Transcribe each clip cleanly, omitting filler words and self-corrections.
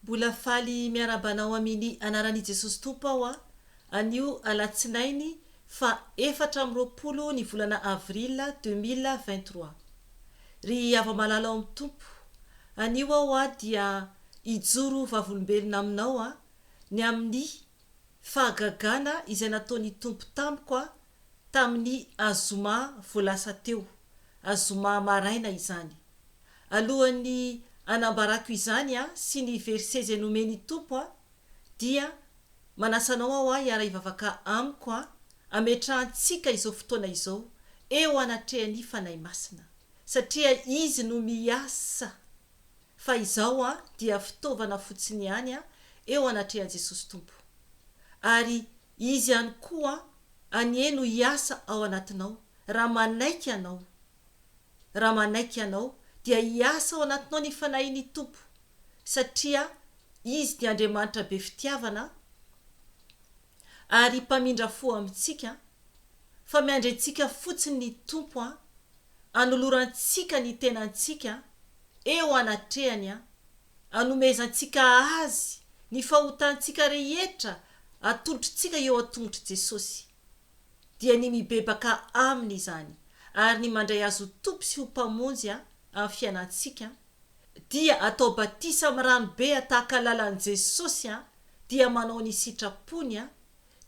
Mbola faly miarabanao amin'ny anaran'i Jesosy Tompo aho a. Anio alatsinainy fa 4 ny volana avril 2023. Ry ava-malala amin'ny Tompo. Anio aho a dia ijoro vavolombelona aminao a ny amin'ny fahagagana izay nataony Tompo tamiko a tamin'ny azoma voalasa teo. Azoma maraina izany. Alohan'ny anambarako izany a sy ny verset izay nomeny Tompo a dia manasanao aho a hiara hivavaka amiko a ametrahantsika izao fotoana izao eo anatrehany fanahy masina satria izy no miasa fa izao a dia fitaovana fotsiny ihany a eo anatrehan Jesosy Tompo ary izy ihany koa anie no hiasa ao anatinao raha manaiky anao dia hiasa ao anatinao ny fanahin'ny Tompo satria izy dia Andriamanitra be fitiavana ary mpamindra fo amintsika fa miandry antsika fotsiny ny Tompo a anolorantsika ny tenantsika eo anatrehany a anomezantsika azy ny fahotantsika rehetra atolotritsika eo atongotry Jesosy dia ny mibebaka aminy izany ary ny mandray azo Tompo sy ho mpamonjy a amin'ny fiainantsika dia atao batisa amin'ny ranobe atahaka lalan'i Jesosy a dia manao ny sitrapony a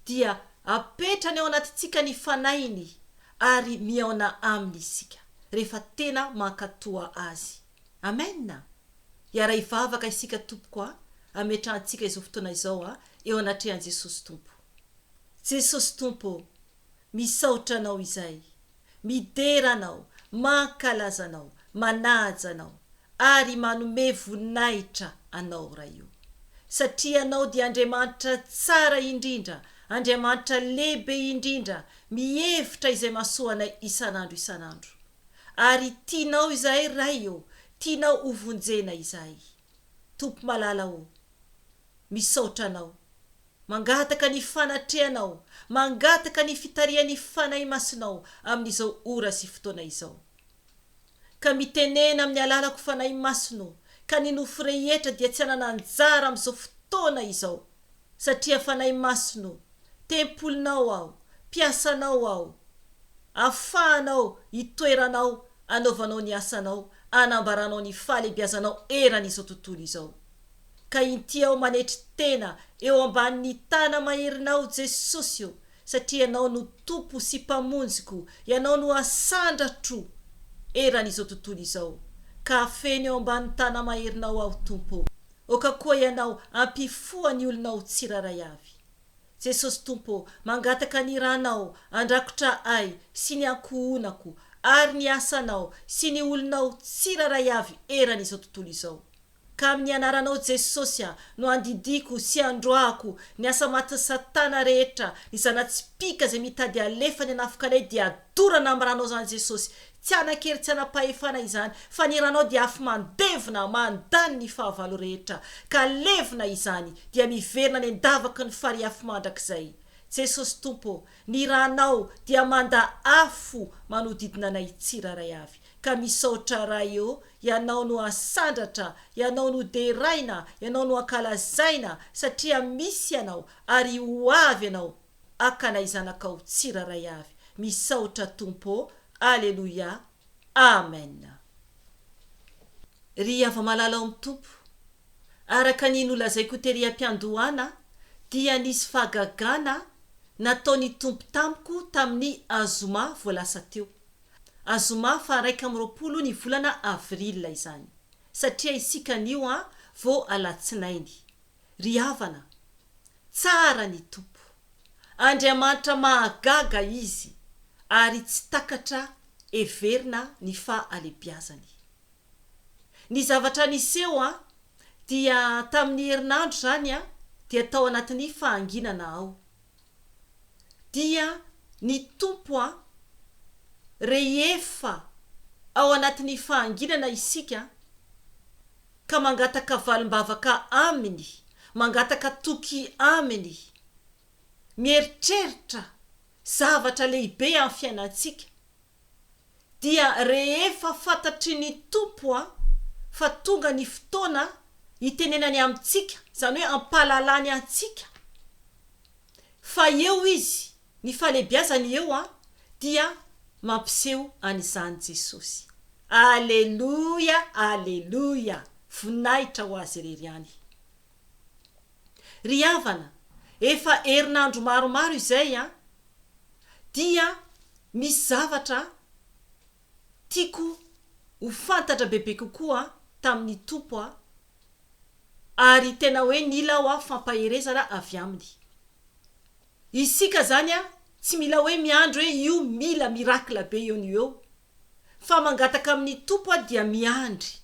dia apetrany ao anatintsika ny fanainy ary miaona aminy isika rehefa tena mankatoa azy. Amen. Hiara hivavaka isika Tompo a ametrahantsika izao fotoana izao a eo anatrehan Jesosy Tompo. Jesosy Tompo, misaotra anao izay, midera anao, mankalaza anao, manaja anao ary manome voninahitra anao raha io satria anao dia Andriamanitra tsara indrindra, Andriamanitra lehibe indrindra, mihevitra izay mahasoanay isanandro ary tianao izay raha io, tianao hovonjena izay. Tompo malala o, misaotra anao, mangataka ny fanatrehanao, mangataka ny fitarihan'ny fanahy masinao amin'izao ora sy fotoana izao ka mitenena amin'ny alalako fanahy masino ka ny nofo rehetra dia tsy hanana anjara amin'izao fotoana izao satria fanahy masino tempolinao aho, piasanao aho, afahanao itoeranao anaovanao ny asanao, anambaranao ny fahalebiazanao eran'izao tontolo izao ka intiao manetry tena eo ambanin'ny tana maherinao Jesosy io satria ianao no Tompo sy mpamonjiko, ianao no asandratro eran'izao tontolo izao ka afeny eo ambanin'ny tana maherinao aho Tompo. Oka koa ianao ampifoa ny olonao tsiraray avy. Jesosy Tompo, mangataka ny ranao, andrakotra ay sy ny ankohonako ary ny asanao sy ny olonao tsiraray avy eran'izao tontolo izao ka amin'ny anaranao Jesosy no andidiko sy androako ny asa maty Satana rehetra, ny zanatsipika izay mitady alefany anafika anay dia adorana amin'ny ranao zany Jesosy, tsy anakery tsy anapahefana izany fa ny ranao dia afy mandevina mandany ny fahavalo rehetra ka levina izany dia miverina ny andavaky ny fary afy mandrakizay. Jesosy Tompo, ny ranao dia manda afo manodidina anay tsiraray avy ka misaotra raha io, ianao no asandratra, ianao no deraina, ianao no ankalazaina satria misy ianao ary ho avy ianao akanay zanakao tsiraray avy. Misaotra Tompo. Alleluia. Amen. Ry ava-malala amin'ny Tompo, araka ny nolazaiko tery am-piandohana dia nisy fahagagana nataony Tompo tamiko tamin'ny azoma voalasa teo. Azoma fa 1 ny volana avril izany satria isika anio a vao alatsinainy. Ry havana, tsara ny Tompo, Andriamanitra mahagaga izy ary tsy takatra everina ny fahalebiazany. Ny zavatra niseo a dia tamin'ny herinandro zany a dia tao anatin'ny fahanginana ao dia ny Tompo a rehefa ao anatin'ny fahanginana isika ka mangataka valim-bavaka aminy, mangataka toky aminy, mieritreritra zavatra lehibe amin'ny fiainantsika dia rehefa fantatry ny Tompo a fa tonga ny fotoana itenenany amintsika zany hoe ampalalany antsika fa eo izy ny falebiazany eo dia mampiseho an'izany Jesosy. Alleluia, alleluia, voninahitra ho azy reriany. Ry havana, efa herinandro maromaro izay dia misy zavatra tiako ho fantatra bebe kokoa tamin'ny tompo ary tena hoe nila ho fampaherezana avy aminy. Isika zany tsy mila hoe miandro hoe io mila mirakla be eo ny eo, fa mangataka amin'ny tompo dia miandry.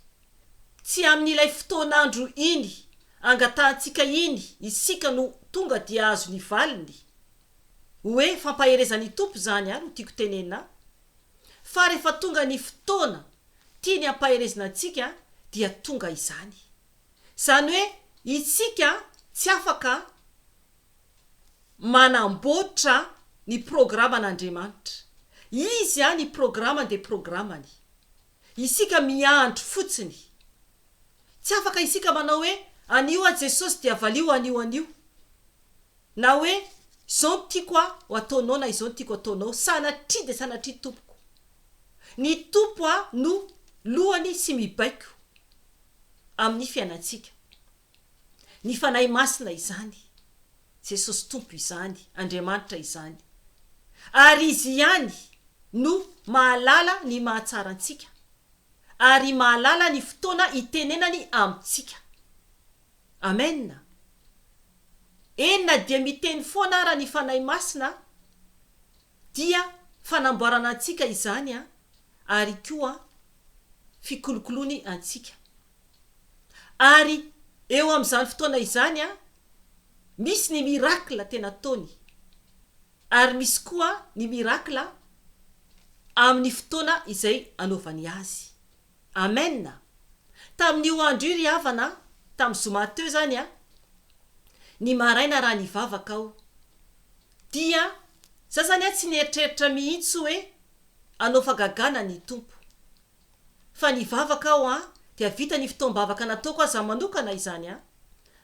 Tsy amin'ilay fotoanandro iny angatahantsika iny isika no tonga dia azo ny valiny hoe fampaherezan'ny tompo zany no tiako tenena. Fa rehefa tonga ny fotoana tiany ampaherezana antsika dia tonga izany. Zany hoe isika tsy afaka manamboatra ny programan'Andriamanitra. Izy ny programany de programany. Isika miandro fotsiny. Tsy afaka isika manao hoe anio Jesosy dia valio anio. Na hoe izao tiako ho ataonao na izao tiako ataonao, sanatria de sanatria tompoko. Ny tompo no lohany sy mibaiko amin'ny fiainantsika. Ny fanahy masina izany. Jesosy tompo izany, Andriamanitra izany. Ary izy ihany no mahalala ny mahatsara antsika. Ary mahalala ny fotoana itenenany amintsika. Amen. Enina dia miteny foana raha ny fanahy masina dia fanamboarana antsika izany ary koa fikolokoloany antsika. Ary eo amin'izany fotoana izany misy ny mirakla tena ataony. Ary misy koa ny mirakla amin'ny fotoana izay anaovany azy. Amen. Tamin'io andro ry havana, tamin'ny zoma teo zany ny maraina raha nivavaka aho dia zany tsy nieritreritra mihitsy hoe anao fagagana ny tompo. Fa nivavaka aho dia vita ny fitoam-bavaka nataoko aza manokana izany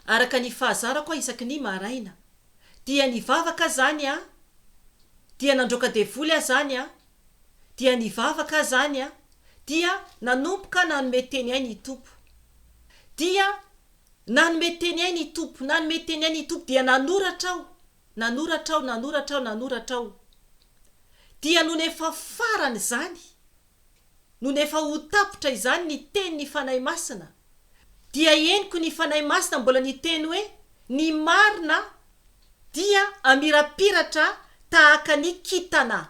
araka ny fahazarako isaky ny maraina. Dia nivavaka zany dia nandroka devoly zany dia nivavaka zany dia nanomboka nanome teny ahy ny tompo. Dia nanome teny ahy ny tompo, nanome teny ahy ny tompo dia nanoratra aho. Dia no nefa farany zany, no nefa ho tapitra izany ny teny ny fanahy masina. Dia eniko ny fanahy masina mbola ny teny hoe ny marina dia amirapiratra tahaka ny kintana.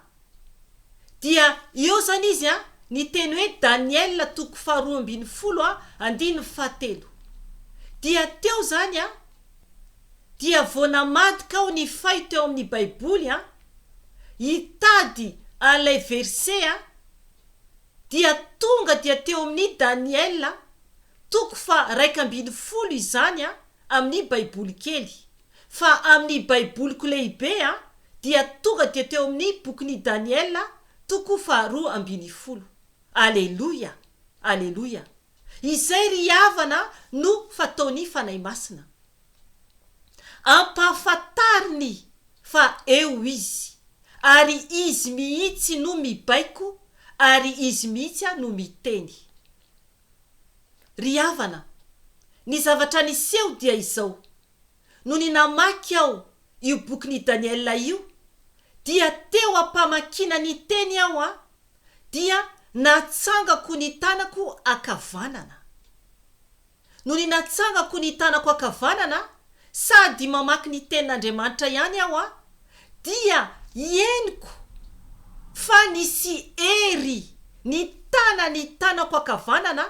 Dia eo zany izy ny teny hoe Daniel 2:7. Dia teo zany dia voanamadika aho ny fay teo amin'ny Baiboly hitady an'ilay verset dia tonga dia teo amin'ny Daniel 2:10 izany amin'ny Baiboly kely. Fa amin'ny Baiboliko lehibe dia tonga dia teo amin'ny bokin'i Daniel 2:12. Alleluia, alleluia. Izay ry havana no fataony fanahy masina. Ampahafantariny fa eo izy. Ary izy mihitsy no mibaiko, ary izy mihitsy no miteny. Ry havana, ny zavatra niseho dia izao. No ny namaky aho io bokin'i Daniel io, dia teo ampamakina ny teny aho dia natsangako ny tanako akavanana. No ny natsangako ny tanako akavanana sady mamaky ny tenin'Andriamanitra ihany aho dia henoko fa nisy hery ny tanako akavanana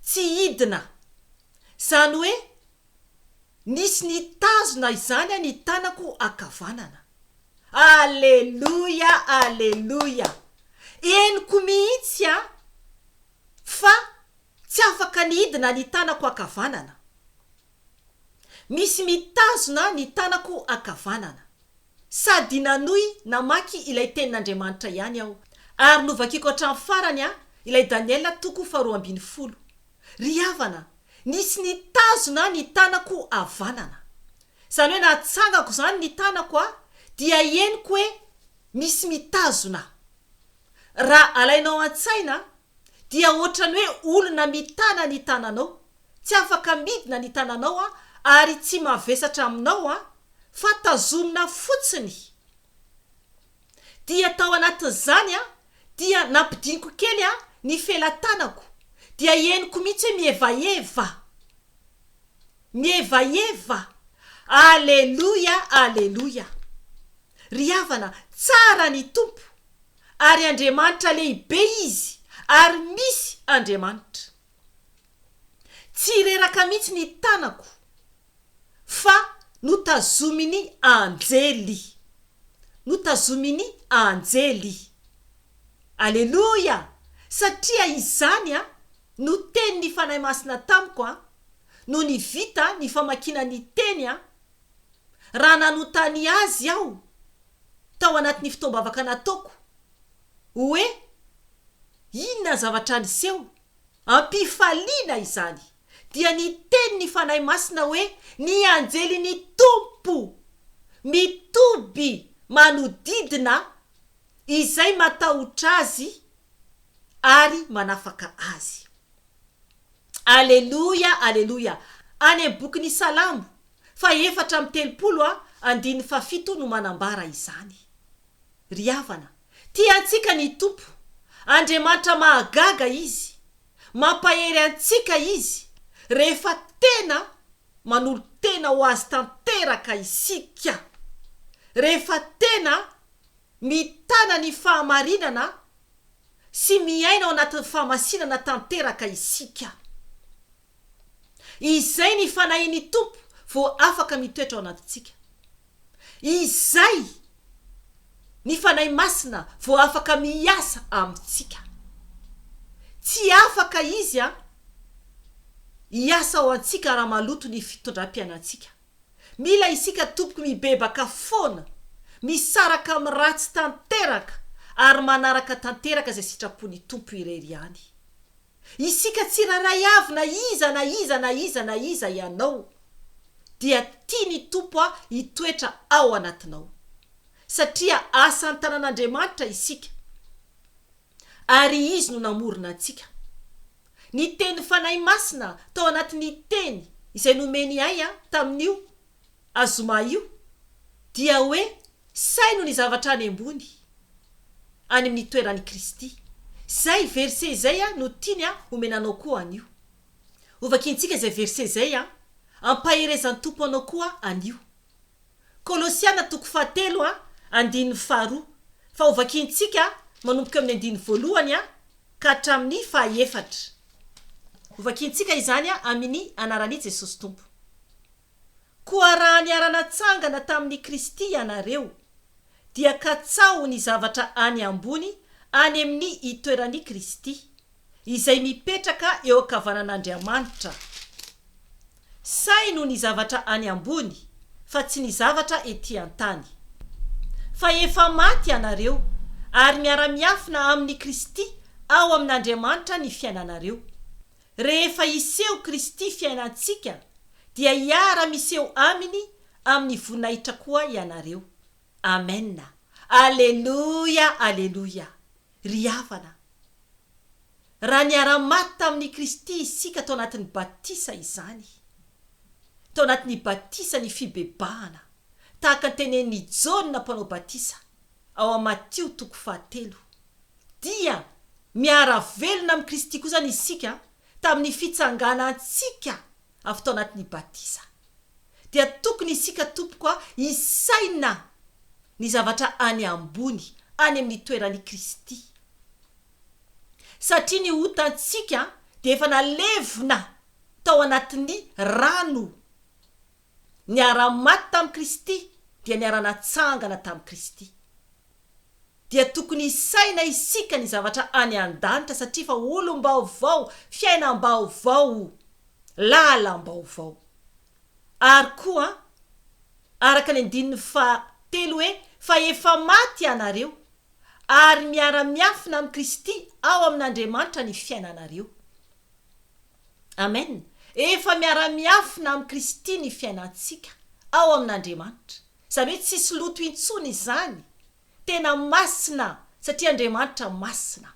tsy hidina. Zany hoe nisy ny tazona izany ny tanako akavanana. Alleluia, alleluia. Henoko mihitsy fa tsy afaka nihidina ny tanako akavanana. Misy mitazona ny tanako akavanana. Sady nanoy namaky ilay tenin'Andriamanitra ihany aho. Ary novakiko hatramin'ny farany ilay Daniel 2:12. Ry havana, nisy nitazona ny tanako avanana. Zany hoe natsangako zany ny tanako dia henoko hoe misy mitazona. Raha alainao an-tsaina dia ohatrany hoe olona mitana ny tananao, tsy afaka midina ny tananao ary tsy mavesatra aminao fa tazomina fotsiny. Dia tao anatin'izany dia nampidiniko kely ny felatanako, dia henoko mihitsy mieva. Aleluia, aleluia. Ry havana, tsara ny tompo, ary Andriamanitra lehibe izy, ary misy Andriamanitra. Tsy reraka mihitsy ny tanako fa notazominy anjely. Aleluia. Satria izany no teny ny fanahy masina tamiko no ny vita ny famakina ny teny raha nanotany azy aho tao anatin'ny fitombavaka nataoko hoe inona zavatra niseho, ampifaliana izany, dia ny teny ny fanahy masina hoe ny anjely ny tompo mitoby manodidina izay matahotra azy ary manafaka azy. Aleluia, aleluia. Any boky Salamo 4:17 no manambara izany. Ry havana, tiantsika ny tompo, Andriamanitra mahagaga izy, mampahery antsika izy, rehefa tena manolo tena ho azy tanteraka isika, rehefa tena mitana ny fahamarinana sy miaina ao anatin'ny fahamasinana tanteraka isika. Izay ny fanahin'ny tompo vao afaka mitoetra ao anatintsika. Izay ny fanahy masina vao afaka miasa amintsika. Tsy afaka izy iasa ao antsika raha maloto ny fitondram-piainantsika. Mila isika tompoky mibebaka foana, misaraka amin'ny ratsy tanteraka ary manaraka tanteraka izay sitrapony tompo irery ihany. Isika tsy raray avy na iza ianao, dia tiany tompo hitoetra ao anatinao. Satria asa ny tanan'Andriamanitra isika, ary izy no namorona antsika. Ny teny fanahy masina tao anatin'ny teny izay nomeny ahy tamin'io azoma io, dia hoe saino ny zavatra any ambony any amin'ny toeran'i Kristy. Zay verset zay no tiany homenanao koa anio. Ovakintsika zay verset zay ampaherezan'ny tompo anao koa anio. Kolosiana 4:1-2. Fa ovakintsika manomboka amin'ny 1 ka hatramin'ny 4. Ovakintsika izany amin'ny anaran'i Jesosy Tompo. Koa raha niara-natsangana tamin'ny Kristy ianareo, dia katsao ny zavatra any ambony, any amin'ny itoeran'i Kristy, izay mipetraka eo ankavanan'Andriamanitra. Saino ny zavatra any ambony, fa tsy ny zavatra ety an-tany. Fa efa maty ianareo, ary miara-miafina amin'ny Kristy ao amin'Andriamanitra ny fiainanareo. Rehefa iseho Kristy fiainantsika, dia miseho aminy amin'ny voninahitra koa ianareo. Amen. Aleluia, aleluia. Ry havana, raha niara-maty tamin'ny Kristy isika tao anatin'ny batisa izany, tao anatin'ny batisa ny fibebahana, tahaka tenen'ny Jona mpanao batisa ao amin'ny Matio 4, dia miara-velona amin'ny Kristy koa zany isika tamin'ny fitsanganantsika avy tao anatin'ny batisa. Dia tokony isika tompoka isaina ny zavatra any ambony, any amin'ny toeran'i Kristy. Satria ny otantsika dia efa nalevina tao anatin'ny rano. Niara-maty tamin'i Kristy dia niara-natsangana tamin'i Kristy. Dia tokony isaina isika ny zavatra any an-danitra, satria fa olom-baovao, fiainam-baovao, lalam-baovao. Ary koa araka ny 7 hoe fa efa maty ianareo, ary miara-miafina amin'ny Kristy ao amin'Andriamanitra ny fiainanareo. Amen. efa miara-miafina amin'ny Kristy ny fiainantsika ao amin'Andriamanitra. Izany hoe tsisy loto intsony izany. Tena masina satria Andriamanitra masina.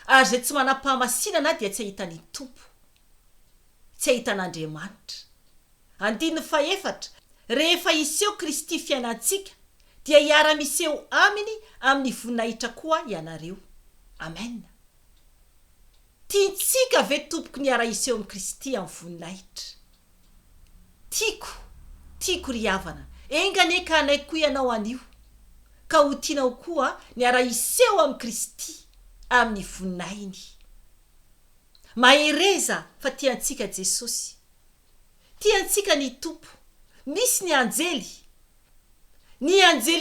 Ary zay tsy manam-pahamasinana dia tsy ahitany Tompo, tsy ahitan'Andriamanitra. 4, rehefa iseho Kristy fiainantsika dia hiara-miseho aminy amin'ny voninahitra koa ianareo. Amen. Tiantsika ve tompoko ny ara-iseho amin'ny Kristy amin'ny voninahitra? Tiako ry havana, engane ka anay koa ianao anio, ka ho tianao koa ny ara-iseho amin'ny Kristy amin'ny voninahiny. Mahereza fa tiantsika Jesosy, tiantsika ny Tompo. Misy ny anjely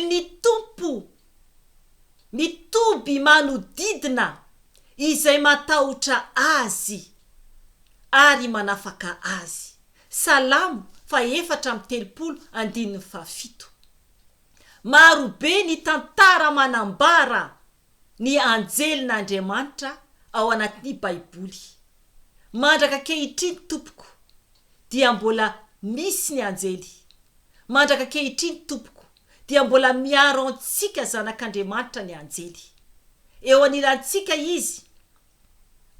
ny Tompo mitoby manodidina izay matahotra azy ary manafaka azy. Salamo 4:7. Maro be ny tantara manambara ny anjelin'Andriamanitra ao anatin'ny Baiboly. Mandraka kehitriny Tompoko dia mbola misy ny anjely. Mandraka kehitriny Tompoko dia mbola miaro antsika zanak'Andriamanitra ny anjely. Eo anilantsika izy,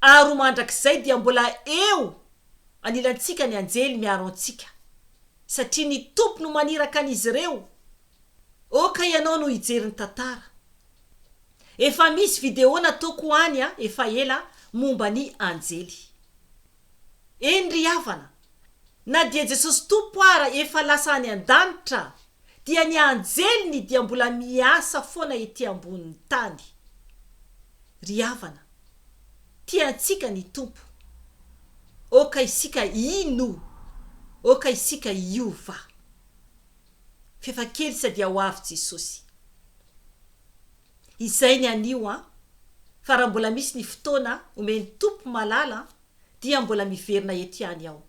ary mandrakizay dia mbola eo anilantsika ny anjely miaro antsika, satria ny Tompo no maniraka an'izy ireo. Oka ianao no hijery ny tantara. Efa misy video nataoko any efa ela momba ny anjely. Eny ry havana, na dia Jesosy Tompo ara efa lasa any an-danitra, dia ny anjeliny dia mbola miasa foana ety ambonin'ny tany. Ry havana, tiantsika ny Tompo. Oka isika ino, oka isika iova. Fefakely sady ao avy Jesosy. Izay ny anio fa raha mbola misy ny fotoana omeny Tompo malala, dia mbola miverina ety any ao.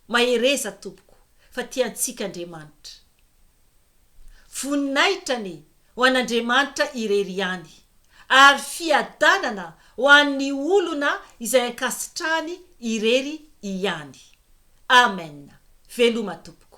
Mahereza Tompoko fa tiantsika Andriamanitra. Voninahitra ho an'Andriamanitra irery ihany, ary fiadanana ho an'ny olona izay ankasitrahany irery ihany. Amen. Veloma Tompoko.